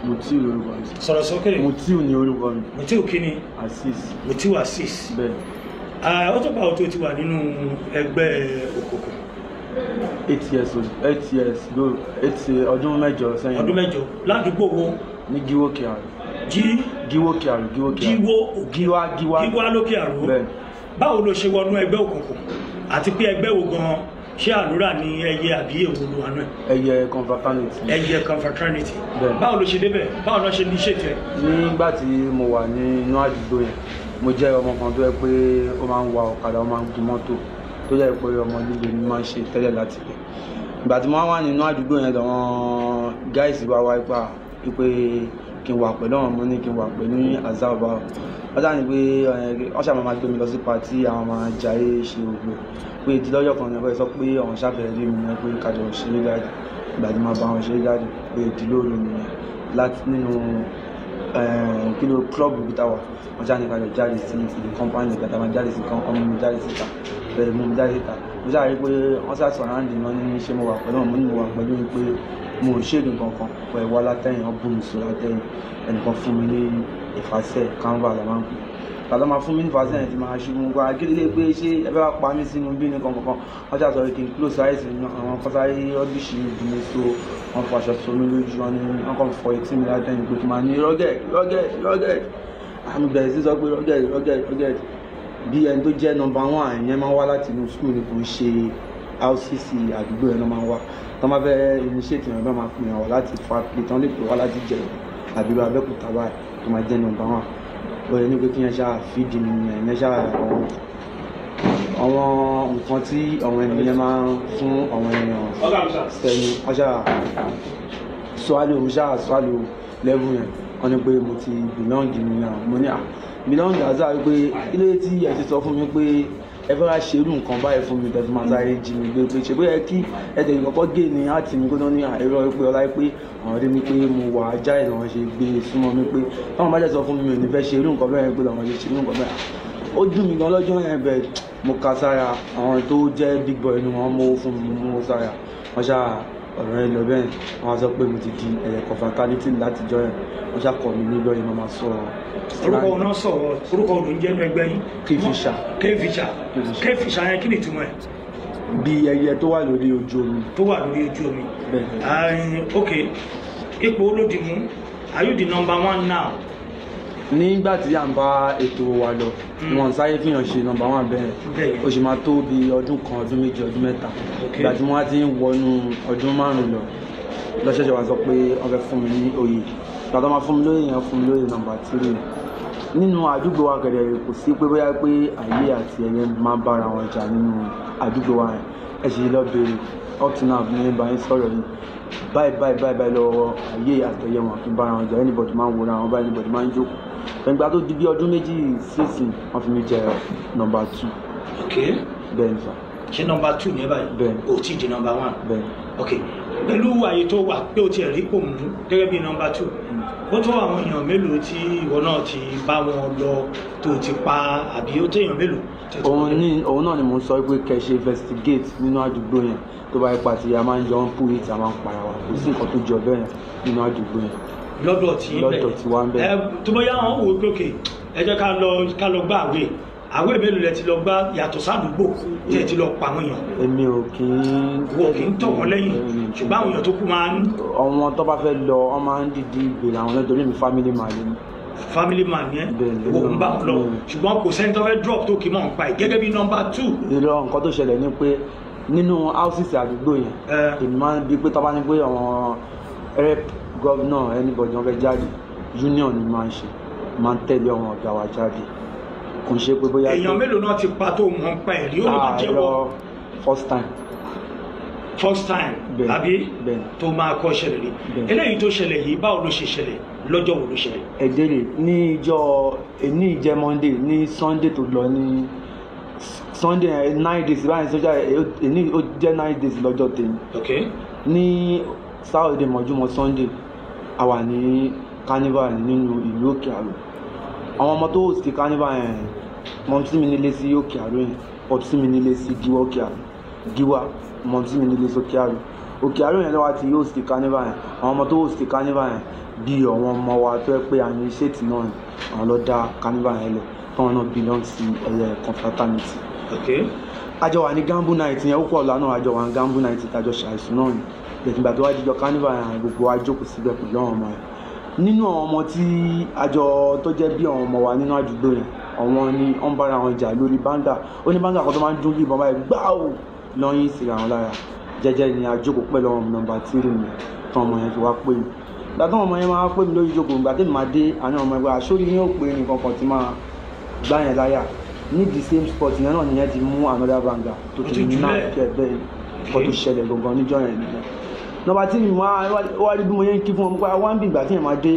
Mutiu lórúkọ mi. Sọ̀rọ̀ sókè. Mutiu ni orúkọ mi. Mutiu kí ni? Azeez. Mutiu Azeez. Bẹ́ẹ̀. Ó tó bá o tó ti wà nínú ẹgbẹ́ òkùnkùn. 8 years old. 8 years go 8 ọdún mẹ́jọ sẹ́yìn. Ọdún mẹ́jọ ládùúgbò wo? Ní Gíwó Kíárù. Gíwó Kíárù. Gíwá lókè àrò. Bẹ́ẹ̀. Báwo ló ṣe wọnú ẹgbẹ́ òkùnkùn àti pé ẹgbẹ́ wo gan-an ṣé àlùrà ní ẹyẹ àbí èwo ló wà náà? Ẹyẹ confraternity. Ẹyẹ confraternity. Bẹ́ẹ̀. Báwo ló ṣe débẹ̀? Báwo ló ṣe ní ṣètò ẹ̀? Nígbà tí mo wà nínú àdúgbò yẹn mo jẹ́ ọmọ kan tó yẹ pé ó máa ń wa ọ̀kadà, ó máa ń gun mọ́tò, tó jẹ́ pé ọmọ líle ni máa ń ṣe tẹ́lẹ̀ láti lẹ̀. Ìgbà tí mo wà nínú àdúgbò yẹn làwọn gáìsì bá wá ipá pé kí n wà pẹ̀lú àwọn ọmọ ní kí n wà pẹ̀lú azar bá wọ́n sáà ní pé wọ́n ṣàmà máa gbé mi lọ sí pàtí àwọn máa jayé ṣe ògbó pé ìdí lọ́jọ́ kan ní ẹgbẹ́ sọ pé àwọn ṣàfẹ́rẹ́ rí mi ní pé kájọ ṣeré jáde. Ìgbà tí máa bá wọn ṣeré jáde pé ìdí lóru nìyẹn láti nínú kíló club bí táwa wọ́n ṣáà ní kájọ jáde sí ìlú company ìgbà tá máa jáde sí ọmọ mi jáde síta bẹ̀rẹ̀ mú mi jáde síta mo ṣáà rí pé wọ́n ṣáà sọ̀rọ̀ àǹdí náà ní ṣé mo wà pẹ̀lú ọmọ ní mo wà pẹ̀lú mi pé mo ò ṣèlú kankan pẹ̀lú wá látẹ̀yìn ọ̀bùn mi sọ látẹ̀yìn ẹnìkan fún mi ní ìfàsẹ̀ canva la máa ń pè tàbí máa fún mi ní ìfàsẹ̀ yẹn ti máa ṣubú gba akéde pé ṣé ẹ fẹ́ wá pa mí sínú bí ní kankan wọ́n ṣáà sọ kí n close eyes àwọn kọ́sáyé ọ́díṣì ìdùnnú so wọ́n fọ aṣọ sómi lójú wọn ní wọ́n kàn fọ etí mi látẹ̀yìn pé kí n máa ní rugged àmì bẹ̀rẹ̀ sí sọ pé rugged bí ẹni tó jẹ́ number 1 ìyẹn máa ń wá láti inú school ni kò ń ṣe RCC àdúgbò yẹn ló máa ń wá tó máa fẹ́ initiate ìrìn bá máa pè wọ́n láti fa pé tán lè pè wá láti jẹ àbí lọ Abẹ́òkúta báyìí tó máa jẹ́ number 1 ó yẹ ní pé kí yẹn ṣáà fídì mi yẹn ṣáà àwọn nǹkan tí àwọn ènìyàn máa ń fún àwọn èèyàn sẹ́yìn wọ́n ṣáà swallow level yẹn wọ́n ní pé mo ti belong mi náà mo ní belong azar wípé ilé tí ẹ ti sọ fún mi pé ẹ fẹ́ wá ṣerú nǹkan báyìí fún mi tẹ́tí máa sáré jí mi gbé pé ṣe bóyá kí ẹ̀dẹ̀ ìkọ̀kọ́ gé ni àti mi gbóná ní àìrọ̀ pé ọlá pé àwọn ọdẹ mi pé mo wà ajá ìlànà ṣe gbé súnmọ́ mi pé táwọn bá jẹ́ sọ fún mi ò ní fẹ́ ṣerú nǹkan bẹ́ẹ̀ pé làwọn ṣe ṣerú nǹkan bẹ́ẹ̀ ó dùn mí gan lọ́jọ́ yẹn bẹ́ẹ̀ mo ka sára àwọn tó jẹ́ big boy ni wọ́n mú fún mi mú sára wọ́n ṣáà ọ̀rọ̀ ẹ lọ bẹ́ẹ̀ wọ́n sọ pé mo ti di ẹ̀yẹ̀kọ̀ fatality látijọ́ yẹn wọ́n ṣàkọ́ mi nílò yìí máa sọ orúkọ ọ̀nà sọ̀rọ̀ orúkọ ọ̀nà jẹ́ ẹgbẹ́ yín. K-Fisher yẹn kí ni ìtumọ̀ ẹ̀? Bí ẹyẹ tó wà lórí ojú omi. Tó wà lórí ojú omi. Ok, ipò olódìmú are you the number 1 now? Nígbà tí à ń bá ètò wa lọ wọn sáyé fihàn ṣe number 1 bẹ́ẹ̀ ó sì máa tó bí ọdún kan ọdún méjì ọdún mẹ́ta ìgbà tí wọ́n á ti ń wọnú ọdún 5 lọ lọ́ṣẹ̀ṣẹ̀ wá sọ pé wọ́n fẹ́ fún mi ní oyè ìgbà tó máa fún mi lóyè yẹn fún mi lóyè number 3 nínú àdúgbò wa gẹ̀dẹ̀ kò sí pé bóyá pé ayé àti ẹyẹ máa bára wọn jà nínú àdúgbò wa yẹn ẹ ṣe lọ bèrè up to now ní báyìí sọ̀rọ̀ yìí báyìí lọ́wọ́ ayé àtẹ̀yẹ wọn kí n bára wọn jà anybody máa ń wòra wọn báyìí anybody máa ń jókòó ẹgbẹ́ tó di bí ọdún méjì sísìn wọ́n fi mi jẹ number 2. Ok. Bẹ́ẹ̀ ni sà. Ṣé number 2 ní báyìí? Bẹ́ẹ̀. O ti di number 1. Bẹ́ẹ̀. Ok. Pẹ̀lú àyè tó wà pé o ti rí pò mú gẹ́gẹ́ bí number 2 ó tó àwọn èèyàn mélòó tí ìwọ náà ti bá wọn lọ tó ti pa àbí ó tó èèyàn mélòó? Òun náà ni mo sọ pé kẹ́ ṣe investigate nínú àdúgbò yẹn tó bá ipa tí a máa ń jọ ń pù ìtì a máa ń para wa kò sí nǹkan tó jọ bẹ́ẹ̀ nínú àdúgbò yẹn. Lọ́dọ̀ tí wá ń bẹ̀. Tó bóyá wọn wò ó pé òkè ẹ jẹ́ ká lọ gbá àwẹ̀ mélòó lẹ ti lọ gbá yàtọ̀ sádùúgbò tí ẹ ti lọ pa àwọn èèyàn. Èmi ò kì í tọ̀ wọ́n lẹ́yìn ṣùgbọ́n àwọn èèyàn tó kú máa ń. Ọmọ tó bá fẹ́ lọ wọ́n máa ń dìdí ìgbèrè àwọn lẹ́tọ̀ọ́ mi family man ni. Family man yẹn owó ń bá wọn lọ ṣùgbọ́n kò sẹ́ni tó fẹ́ drop tó kì í mọ̀ ń pa ẹ̀ gẹ́gẹ́ bí number 2. Irọ́ nǹkan tó ṣẹlẹ̀ ni pé nínú houses àdúgbò yẹn èmi máa ń bí pé tọ́ba ní pé àwọn rep governor anybody wọn fẹ́ jáde union ni máa ń ṣe máa ń tẹ̀lé àwọn ọ̀gá wa jáde kò ń ṣe pé bóyá. Èèyàn mélòó náà ti pa tó mọ̀ ń pa ẹ̀rí ó lè máa jẹ́wọ́. First time àbí tó máa kọ́ ṣẹlẹ̀ rí eléyìí tó ṣẹlẹ̀ yìí báwo ló ṣe ṣẹlẹ̀ lọ́jọ́ wo ló ṣẹlẹ̀. ẹ̀dẹ́rẹ̀ ní ìjẹ́ Monday ní Sunday tó lọ ní Sunday 9 days báyìí sọ́jà èní ó jẹ́ 9 days lọ́jọ́ tèmi. Ní Saturday mọ́júmọ́ Sunday a wà ní carnival nínú ìlú Òkè Àrò àwọn ọmọ tó host carnival yẹn mọ̀ sí mi nílé sí Òkè Àrò yẹn pọ̀ sí mi nílé sí Gíwá Òkè Àrò Gíwá mọ̀ sí mi nílé sí Òkè Àrò Òkè Àrò yẹn lọ́wọ́ ti host carnival yẹn àwọn ọmọ tó host carnival yẹn bí àwọn ọmọ wa tó yẹ pé àyè ṣètì náà ni àwọn lọ dá carnival yẹn lẹ̀ táwọn náà belong sí confraternity. Àjọ wà ní gamble night yẹn ó pọ̀ lánàá àjọ wà ní gamble night àjọ ṣàìsùn náà ni ìgbà tó wá jíjọ carnival yẹn gbogbo wa jókòó síbẹ̀ pẹ̀lú àwọn ọmọ yẹn nínú àwọn ọmọ tí àjọ tó jẹ́ bí àwọn ọmọ wa nínú àdúgbò yẹn àwọn ni wọ́n bára wọn jà lórí báńdà ó ní báńdà kan tó máa ń dún bí ìbọn báyìí gbáò lọ́yìn síra wọn lára jẹ́jẹ́ ni àjókòó pẹ̀lú ọmọ nọ́mbà 3 mi tán ọmọ yẹn fi wá pè mí ìgbà tó ọmọ yẹn máa pè mí lórí ìjókòó ìgbà tí mi máa dé àná ọmọ ẹgbẹ́ àṣórí yóò pè ní kankan tí máa gbá yẹn láyà ní the same spot yẹn náà nìyẹn ti mú another banger tó ti ní náà kẹ bẹ́ẹ̀ kó tó ṣẹlẹ̀ gangan níjọ́ yẹn nìyẹn nọ́mbà 3 mi wá rí bí mo yẹn ń kí fún ọmọ pé wá ń bí ìgbà tí yẹn máa dé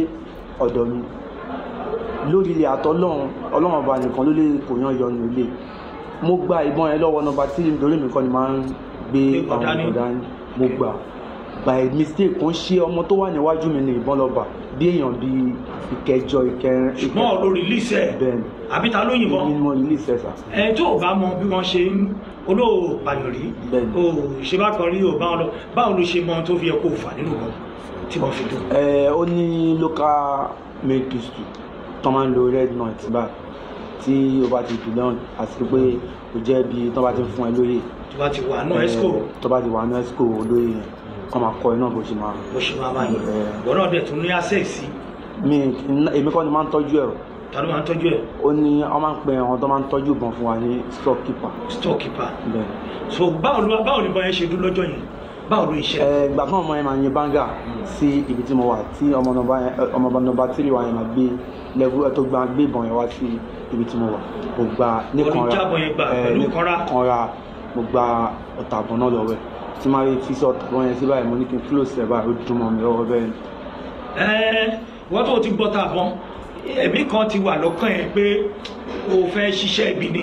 ọ̀dọ̀ mi lórí ilé àtọ́ ọlọ́run ọba nìkan ló lè kò yán yọ nílé mo gba ìbọn yẹn lọ́wọ́ nọ́mbà 3 nítorí mi kọ́ ni máa ń gbé àwọn ọ̀dà ní mo gbà by mistake kan ṣe ọmọ tó wà níwájú mi ní ìbọn lọ́ba bí èèyàn bí ìkẹjọ ìkẹrin. ṣùgbọ́n ọ̀rọ̀ release ẹ̀ àbí ta ló yìnbọn ìmọ̀ release ẹ̀ sà. ẹ tó o bá mọ bí wọ́n ṣe ń olóòpàyàn rí o ṣe bá kan rí o bá wọn lọ báwo ló ṣe mọ tó fi yẹ kó fà nínú wọn tí wọ́n fi dùn. ó ní local mail pistol tó máa ń lo red note báyìí tí o bá ti dùn lẹ́wọ̀n àti pé o jẹ́ bí tó bá ti fún ẹ lóye. tó bá ti wà náà esco. tó bá ti wà náà esco lóye yẹn kọ́ máa kọ́ ẹ náà bó ṣe máa. bó ṣe máa báyìí wọ́n náà dẹ̀ tún ní access sí. èmi kọ́ ni máa ń tọ́jú ẹ̀ o. ta ló máa ń tọ́jú ẹ̀. ó ní wọ́n máa ń pè àwọn tó máa ń tọ́jú ìbọn fún wa ní stock keeper. stock keeper. bẹ́ẹ̀. so báwo ni ìbọn yẹn ṣe dún lọ́jọ́ yẹn báwo ló ṣe. ìgbà kan ọmọ yẹn máa yin banga sí ibi tí mo wà tí ọmọ nọ́mbà 3 wa yẹn máa gbé level tó gba gbé ìbọn yẹn wá sí ibi tí mo wà mo gba nìkanra mo gba ọ̀tà àbọ̀n náà lọ́wọ́ ẹ̀ tí máa fi sọ ọ̀tà àbọ̀n yẹn sí báyìí mo ní kí n close ẹ̀ báyìí ó dùn mọ́ mi lọ́wọ́ bẹ́ẹ̀. wọ́n tó ti gbọ́ tàbọ̀n ẹ̀mí kan ti wà lọ́kàn yẹn pé o fẹ́ ṣiṣẹ́ ibi ni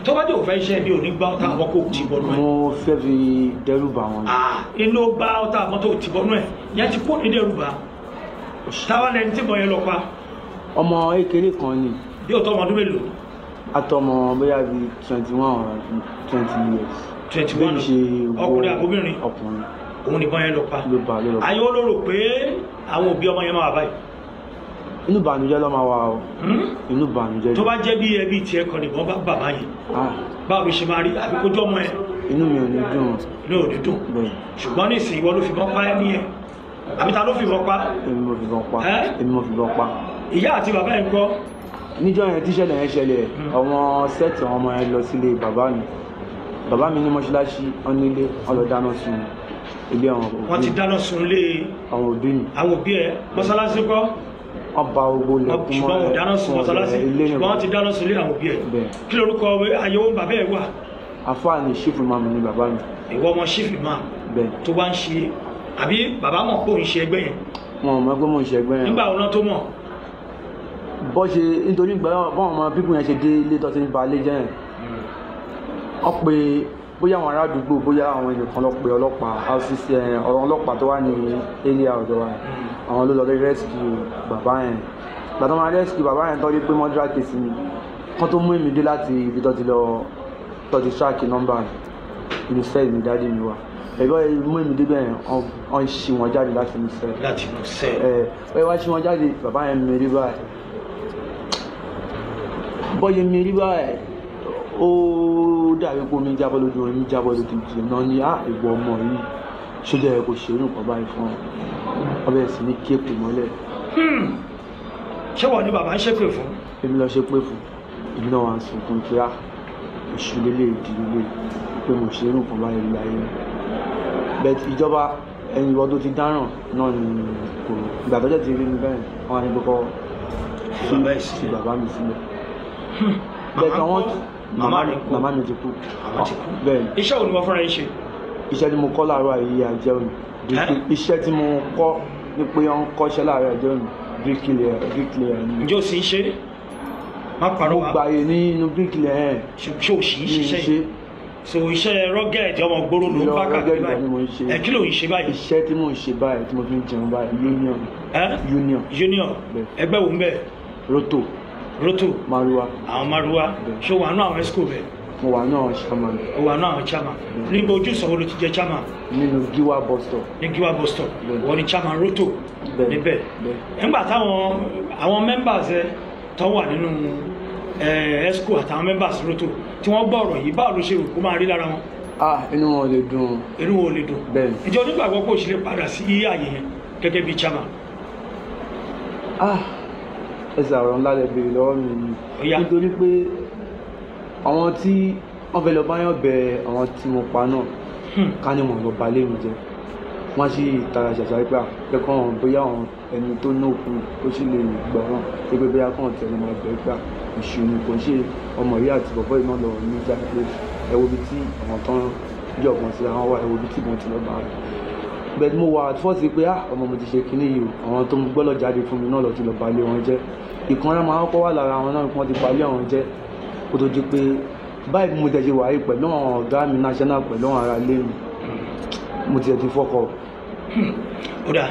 tó bá dé o fẹ́ ṣiṣẹ́ ibi ò ní gbá ọ̀tà àbọ̀n kò tì bọ́nú ẹ̀. mo fẹ́ fi dẹ́rù bà wọ́n. inú gbá ọ̀tà àbọ̀n tó tì bọ́nú ẹ̀ yẹn ti kó ní dẹ́rù bà. táwa lẹni tí ìbọn yẹn lọ pa. ọmọ ékeré kan ni. bí o tọ́ ọmọ ọdún mélòó. atọmọ bóyá bíi 21 or 20 years. 21 ọkùnrin àbóbìnrin. ọkùnrin. òun nìbọn yẹn lọ pa. ló pa. ayé ó lérò pé àwọn òbí ọmọ yẹn máa wà báyìí. inú ìbànújẹ́ ló máa wà o. inú ìbànújẹ́. tó bá jẹ́ bí ẹbí tiẹ̀ kan nìbọn bá bàbá yìí. báwo ló ṣe máa rí àbí kójú ọmọ ẹ. inú mi ò ní dùn. inú ò ní dùn. ṣùgbọ́n nísìnyí ìwọ ló fi bọ́n pa ẹ́ níyẹn àbí ta ló fi bọ́n pa. èmi mo fi bọ́n pa. èmi mo fi bọ́n pa. ìyá àti bàbá yẹn kọ́. níjọ́ yẹn tíṣẹ̀lẹ̀ yẹn ṣẹlẹ̀ àwọn sẹ́ẹ̀tì àwọn ọmọ yẹn lọ sílé bàbá mi ní mọ́ṣáláṣí onílé ọlọ́dáná sun ilé àwọn òbí. wọ́n ti dáná sun ilé àwọn òbí mi. àwọn òbí ẹ mọ́ṣáláṣí kọ́. wọ́n ba gbogbo lẹ̀kùn mọ́ ṣùgbọ́n wọ́n dáná sun mọ́ṣáláṣí ṣùgbọ́n wọ́n ti dáná sun ilé àwọn òbí ẹ. kí lorúkọ àyẹ̀wò bàbá ẹ wà. àfáà ni chief imam ni bàbá mi. ìwọ ọmọ chief imam tó bá ń ṣe àbí bàbá mọ̀ pé òun ṣe ẹgbẹ́ yẹn. wọn ò mọ̀ pé mò ń ṣe ẹgbẹ́ yẹn. nígbà wo náà tó mọ̀. bọ́ ṣe nítorí báwọn ọmọ pípù yẹn ṣe dé ilé tó ti ń ba ilé jẹ́ yẹn wọ́n pe bóyá àwọn ará àdúgbò bóyá àwọn ènìyàn lọ pe ọlọ́pàá rcc ọ̀rọ̀ ọlọ́pàá tó wà ní area ọ̀dọ̀ wa àwọn ló lọ rí rescue bàbá yẹn gbàtọ́ máa rescue bàbá yẹn tọ́jú pé murder case ni kán tó mú èmi dé láti ibi tó ti lọ tọ́jú track nọ́mbà inú sẹ́ẹ̀lì ní dáàdì mi wà ẹ̀gbọ́n mú èmi débẹ̀ yẹn wọ́n ṣí wọn jáde láti inú sẹ́ẹ̀lì. láti inú sẹ́ẹ̀lì. wá ṣí wọn jáde bàbá yẹn mi rí báyìí bọ́yẹ mi rí báyìí ó dàbí pé omi jábọ́ lójú omi jábọ́ lójú ìjì náà ní ìwọ ọmọ yìí sójà ẹ̀ kò ṣerú nǹkan báyìí fún ọ bẹ̀rẹ̀ sí ní kéèpù mọ́lẹ̀. ṣé wọ́n ní bàbá ń ṣépè fún. èmi lọ ṣépè fún èmi náà wà ń sunkún pé oṣù lélẹ̀ ìdílé pé mo ṣerú nǹkan báyìí láyé bẹ́ẹ̀ ìjọba ẹ̀yìn ìwọ tó ti dáràn náà ni kò ìgbà tó jẹ́ ti rí mi bẹ́ẹ̀ wọ́n á ní kókó fi bàbá mi sílẹ̀ bẹ́ẹ̀ tí wọ́n màmá mi ti kú. bẹ́ẹ̀ ni. iṣẹ́ wo ni wọ́n fúnra yín ṣe. iṣẹ́ tí mo kọ́ láàárọ̀ ayé ajẹ́ òní iṣẹ́ tí mo kọ́ ní pé wọ́n kọ́ṣẹ́ láàárọ̀ ajẹ́ òní bricklayer ni. ǹjẹ́ o sì ń ṣe má parọ́ wa. mo gbàyè nínú bricklayer ṣé o sì ń ṣiṣẹ́ yìí so iṣẹ́ rọ́gẹ̀dì ọmọ gbòòrò ló ń bá kàkiri báyìí kí ló ń ṣe báyìí. iṣẹ́ tí mò ń ṣe báyìí tí mo fi ń jẹun báyìí union ẹgbẹ́ wo ń bẹ̀. roto roto maruwa àwọn maruwa ṣé wàá nú àwọn esco bẹ̀. mo wà náà chairman. ó wà náà chairman níbo ojú ìsọ̀wọ́ ló ti jẹ́ chairman. nínú Giwa bus stop. ní Giwa bus stop wọ́n ní chairman Roto níbẹ̀. nígbà táwọn àwọn members ẹ tó wà nínú ESCO àtàwọn members Roto tí wọ́n gbọ́ ọ̀rọ̀ yìí báwo ló ṣe rò kó máa rí lára wọn. inú wọn ò lè dùn. inú wọn ò lè dùn. bẹ́ẹ̀ ìjọ onígbàgbọ́ pé òṣèré padà sí àyè yẹn gẹ́gẹ́ bí chairman. ẹsẹ̀ àrọ̀ ńlá lè béèrè lọ́wọ́ mi ni nítorí pé àwọn tí wọ́n fẹ́ lọ báyọ̀ bẹ àwọn tí mo pa náà ká ní wọn lọ balẹ̀ mi jẹ́ wọ́n sì tara ṣàṣà pé akẹ́kọ̀ọ́ wọn bóyá àwọn ẹni tó nókun ó sì lè gbọ́ràn pé bóyá kàn tẹ̀lé máa bẹ̀rẹ̀ pé ìṣòro kò ń ṣe ọmọ yìí àti bọ̀bọ́ iná lọ níjà pé ẹ wo ibi tí àwọn tán yọ̀gbọ̀n sí àwọn wà ẹ wo ibi tí wọ́n ti lọ bá rẹ̀ bẹ́ẹ̀ mo wà fọ́ọ̀sì pé ọmọ mo ti ṣe kinní yìí o àwọn tó ń gbọ́dọ̀ jáde fún mi náà lọ ti lọ balẹ̀ wọn jẹ́ ìkanra máa ń kọ́ wà lára àwọn náà wọ́n ti balẹ̀ àwọn jẹ́ kó tó di pé báyìí mo tẹ̀sí wáyé pẹ̀lú àwọn ọ̀gá mi national pẹ̀lú àwọn ará ilé mi mo ti ẹ̀ ti fọ́kọ̀. ó dà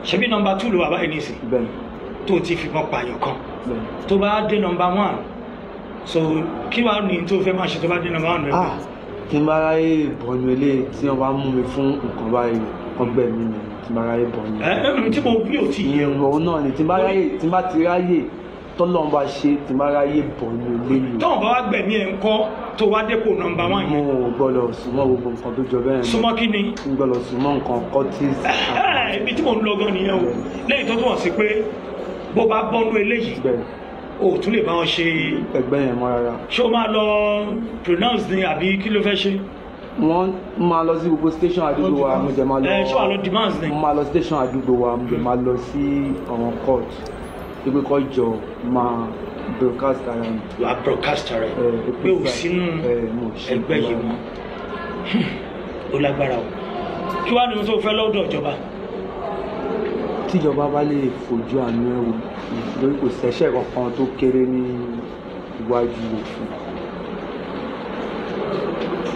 ṣebí nọ́mbà 2 ló wà báyìí nísìn tó ti fìbọn pààyàn kan tó bá dé nọ́mbà 1 so kí wàá ní tó fẹ́ máa ṣe tó bá dé nọ́mbà 1 rẹ̀. tí n bá ráyè bọ̀nu ilé tí wọ́n bá mú mi fún nǹkan báyìí wọ́n gbẹ̀ mí ni tí n bá ráyè bọ̀nu. tí mo bí ò tí yẹ o. òun náà ni tí n bá ti ráyè tọ́lọ́run bá ṣe tí n bá ráyè bọ̀nu ilé mi. tọ́wọ́n bá wá gbẹ̀mí ẹ̀ ń kọ́ tó wá dépò nọ́mbà 1 yẹn. mo gbọ́dọ̀ súnmọ́ gbogbo nǹkan tó jọ bẹ́ẹ̀ ni. súnmọ́ kí ni. n gbọ́dọ̀ súnmọ́ nǹkan cortis. ibi tí mò ń lọ gan nìyẹn o lẹ́yìn tó túmọ̀ sí pé bó bá bọ́nú eléyìí o tún lè bá wọn ṣe. ẹgbẹ́ yẹn mọ́ rárá. ṣé o máa lọ pronounce ni àbí kí ló fẹ́ ṣe. wọ́n máa lọ sí gbogbo station àdúgbò wa mo jẹ́ máa lọ. ṣé wàá lọ demands ni. mo máa lọ station àdúgbò wa mo jẹ́ máa lọ sí àwọn court pé kọ́ jọ máa broadcast ara mi. wà á broadcast ara ẹ pé o sínú ẹgbẹ́ yìí mọ́ ó lágbára o kí wàá ní mo tó fẹ́ lọ́dọ̀ ìjọba. tíjọba bá lè fojú àánú ẹ̀ wò lórí kò ṣẹ̀ṣẹ̀ kankan tó kéré ní iwájú òfin.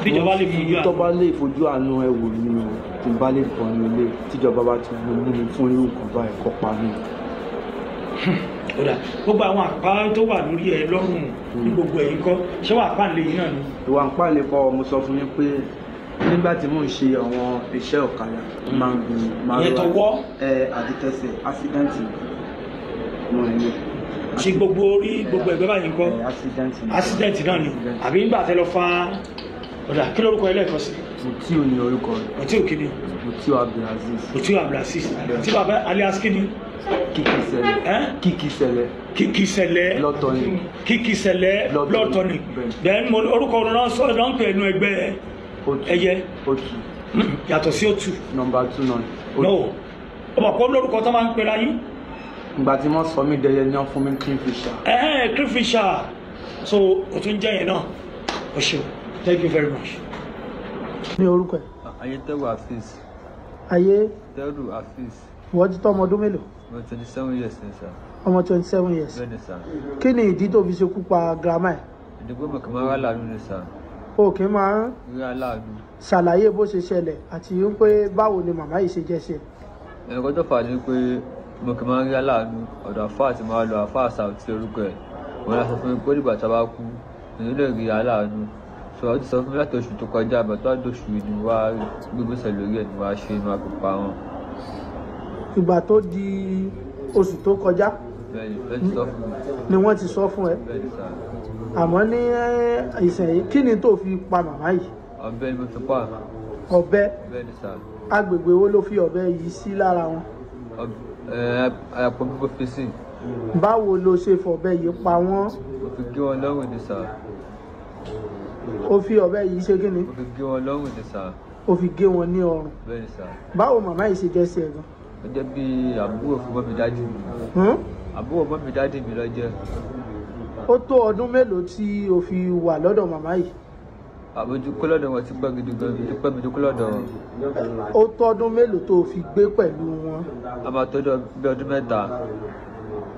tíjọba lè fojú àánú. tíjọba lè fojú àánú ẹ̀ wò ni o tí n bá lè bọ̀ ní ilé tíjọba bá ti mú mi fún irú nǹkan báyìí kọ́ pa mí. gbogbo àwọn àpá tó wà lórí ẹ lọ́rùn ní gbogbo ẹ̀yìn kọ́ ṣé wà pàǹlẹ̀ yìí náà ni. ìwà pàǹlẹ̀ kọ́ mo sọ fún yín pé nígbà tí mò ń ṣe àwọn iṣẹ́ ọ̀kadà máa ń gbìn máa ìyẹn tó wọ́ àti tẹ̀sẹ̀ ásídẹ́ǹtì mo rìn ní. ṣe gbogbo orí gbogbo ẹgbẹ́ báyìí kọ́ ásídẹ́ǹtì náà ni àbí nígbà tẹ́ lọ fa ọ̀dà kí lórúkọ ẹ lẹ́ẹ̀kan sí. Mutiu ni orúkọ rẹ̀. Mutiu kí ni. Mutiu Abdulaziz. Mutiu Abdulaziz tí bàbá alias kí ni. Kìkìsẹ̀lẹ̀ lọ́tọ̀ni. Kìkìsẹ̀lẹ̀ lọ́tọ̀ni. then orúkọ náà sọ̀rọ̀ náà ń pè ẹnu ẹgbẹ́ ẹyẹ. Otu. yàtọ̀ sí Otu. nọ́mbà 2 náà. no ọmọ kó lórúkọ tó máa ń pera yín. ìgbà tí wọ́n sọ mí dẹyẹ ní wọ́n fún mi Kingfisher. Kingfisher so o tún jẹ́ yẹn náà o ṣeun thank you very much. ní orúkọ ẹ. Ayétẹ́rù Hafiz. Ayétẹ́rù Hafiz. wọ́n ti tọ́ ọmọ ọdún mélòó. ọmọ 27 years ni sir. ọmọ 27 years. bẹ́ẹ̀ni sir. kí ni ìdí tó fi ṣekú pa girama ẹ̀. ìdìbò mọ̀kàn máa ń rà láàánú ni sir. o kì í máa ń rà láàánú. ṣàlàyé bó ṣe ṣẹlẹ̀ àti pé báwo ni màmá yìí ṣe jẹ́ sí ẹ. ẹ̀kọ́ tó fà ní pé mọ̀kàn máa ń rà láàánú ọ̀dọ̀ àfáà tí máa lọ àfáà Saoty orúkọ ẹ̀ wọ́n lọ sọ fún mi pé nígbà tí a bá kú èyí lè rí aláàánú sọ ọ́ ti sọ fún mi láti oṣù tó kọjá àbẹ̀tọ́ àdóṣù yìí ni wàá gbégbèsè lórí ẹ̀ ni wàá ṣe inú àpòpá wọn. ìgbà tó di oṣù tó kọjá ni wọ́n ti sọ fún ẹ àmọ́ ní ìsẹ̀yìn kí ni tó fi pa màmá yìí. ọ̀bẹ ni mo fi pa. ọ̀bẹ agbègbè wo ló fi ọ̀bẹ yìí sí lára wọn. àyàpọ̀ bí mo fi sí. báwo ló ṣe fọ̀bẹ yìí pa wọ́n. mo fi gé wọn lọ́rùn ní sáà. ó fi ọ̀bẹ yìí ṣe kí ni. mo fi gé wọn lọ́rùn ní sáà. ó fi gé wọn ní ọrùn. bẹ́ẹ̀ni sáà. báwo màmá yìí ṣe jẹ́ sí ẹ gan. ó jẹ́ bí àbúrò fún mọ́mí dádì mi. àbúrò mọ́mí dádì mi ló jẹ́. ó tó ọdún mélòó tí o fi wà lọ́dọ̀ màmá yìí. àbójú kó lọ́dọ̀ wọn ti pẹ́ gidi gan mi dúpẹ́ mi dúkú lọ́dọ̀ wọn. ó tó ọdún mélòó tó o fi gbé pẹ̀lú wọn. a máa tọ́jú bí ọdún mẹ́ta.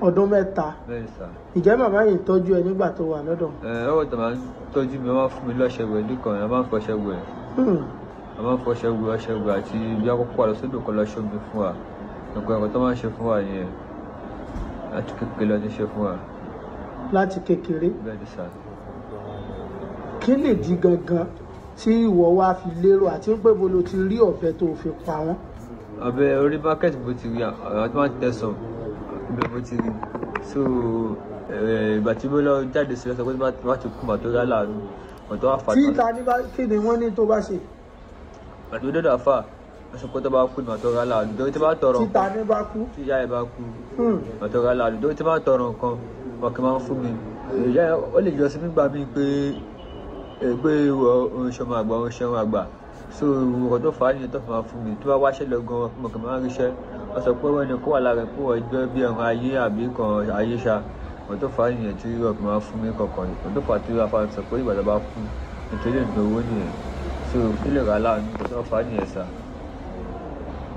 ọdún mẹ́ta. bẹ́ẹ̀ni sà. ìjẹ́ màmá yìí tọ́jú ẹ nígbà tó wà lọ́dọ̀. ọwọ́ tó máa ń tọ́jú mi wọ́n fún mi lọ́ṣẹ̀ wẹ̀ nìkan ẹ̀ máa ń fọṣẹ wẹ̀. a máa ń fọṣẹ wẹ̀ ọṣẹ wẹ̀ àti bí akọ́kọ́ lọ sódò kan lọ́ṣọ́ mi fún wa nǹkan ẹ̀kọ́ tó máa ń ṣe fún wa yẹn láti kékeré lọ ní ṣe fún wa. láti kékeré. bẹ́ẹ̀ni sà. kí nìdí gangan tí ìwọ wá fi lérò àti pé bo lo ti rí ọ̀bẹ tó fi pa wọ́n. ọ̀bẹ orí market bó ti rí àwọn tó máa ń tẹ̀sán ibẹ̀ bó ti rí so ìgbà tí mo lọ jáde sílẹ̀ sọ pé má ti kú màtó rà láàánú màtó wà fà. tí ta ní bá kí ni wọ́n ní tó bá ṣe. àti ó dọ́dọ̀ àfà wọ́n sọ pé tó bá kú màtó rà láàánú torí tí bá tọrọ nǹkan tí ta ní bá kú. tí ìyá ẹ̀ bá kú màtó rà láàánú torí tí bá tọrọ nǹkan wọn kì í máa ń fún mi ìyá ó lè jọ sí nígbà míì pé oṣọmọ àgbà oṣọmọ àgbà so nǹkan tó fà á nìyẹn tó fà á fún mi tó bá wáṣẹ́ lọ gan mo kàn máa ń ríṣẹ́ wọ́n sọ pé wọ́n ní kó wà lára pé wọ́n jẹ́ bí ẹran ayé àbí kan ayé ṣá nǹkan tó fà á nìyẹn tí wọ́n máa fún mi kankan nǹkan tó fà á tí wọ́n fà sọ pé ìgbà tó bá kú nítorí ìdùnnú owó nìyẹn so kílè rà láàánú nǹkan tó fà á nìyẹn sá.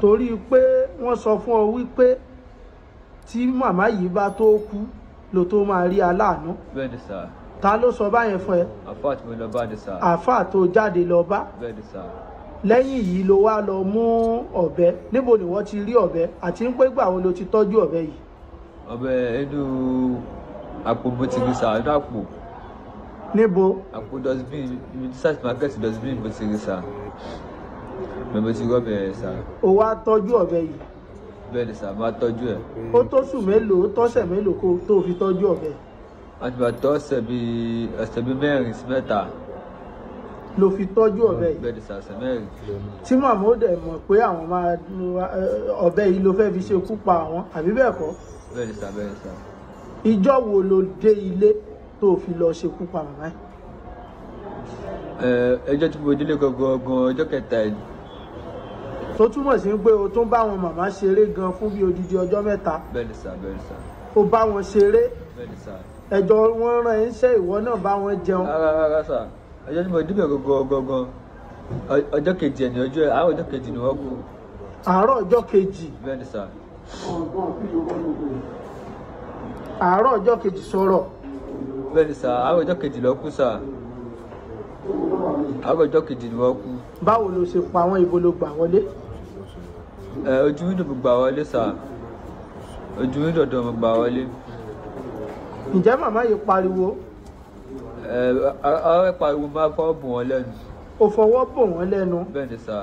torí pé wọ́n sọ fún ọ wípé tí màmá yìí bá tó kú ló tó máa rí aláàánú. bẹ́ẹ̀ ni sá. ta ló sọ báyẹn fún ẹ. àfáà tí mo lọ bá ni sá. àfáà tó jáde lọ bá. bẹ́ẹ̀ ni sá. lẹ́yìn yìí ló wá lọ mú ọ̀bẹ níbo ni wọ́n ti rí ọ̀bẹ àti pé gbà wo ló ti tọ́jú ọ̀bẹ yìí. ọ̀bẹ inú àpò mo ti rí sá inú àpò. níbo. àpò dustbin ibi tí sars market dustbin mo ti rí sá mo ti rí ọ̀bẹ yẹn sá. o wá tọ́jú ọ̀bẹ yìí. bẹ́ẹ̀ ni sá máa tọ́jú ẹ̀. ó tóṣù mélòó tọ́sẹ̀ mélòó kó tó fi tọ́jú ọ̀bẹ. àtìbàtọ́ ọ̀sẹ̀ bíi mẹ́rin sí mẹ́ta. ló fi tọ́jú ọ̀bẹ yìí. bẹ́ẹ̀ ni sá ọ̀sẹ̀ mẹ́rin. tí màmá ó dẹ̀ mọ̀ pé àwọn máa ọ̀bẹ yìí ló fẹ́ fi ṣekú pa àwọn àbí bẹ́ẹ̀ kọ́. bẹ́ẹ̀ ni sá bẹ́ẹ̀ ni sá. ìjọ́ wo ló dé ilé tó fi lọ ṣekú pa màmá yìí. ẹjọ́ tí mo délé gangan ọjọ́ kẹta ẹ̀. tó túmọ̀ sí pé o tún bá wọn màmá ṣeré gan fún bí odidi ọjọ́ mẹ́ta. bẹ́ẹ̀ ni sá bẹ́ẹ̀ ni sá. o bá wọn ṣeré. bẹ́ẹ̀ ni sá. ẹjọ́ wọn rán ẹ iṣẹ́ ìwọ náà bá wọn jẹun. rárá sá ọjọ́ tí mo débẹ̀ gangan ọjọ́ kejì ẹ̀ ní àárọ̀ ọjọ́ kejì ni wọ́n kú. àárọ̀ ọjọ́ kejì. bẹ́ẹ̀ ni sá. àárọ̀ ọjọ́ kejì sọ̀rọ̀. bẹ́ẹ̀ ni sá àárọ̀ ọjọ́ kejì ló kú sá. àárọ̀ ọjọ́ kejì ni wọ́n kú. báwo ló ṣe pa àwọn ibo ló gbà wọlé. ojú wíńdò mo gbà wọlé sá ojú wíńdò ọ̀dọ̀ mo gbà wọlé. ǹjẹ́ màmá yìí pariwo. ọ̀rẹ́ pariwo máa fọwọ́ bò wọ́n lẹ́nu. o fọwọ́ bò wọ́n lẹ́nu. bẹ́ẹ̀ ni sá.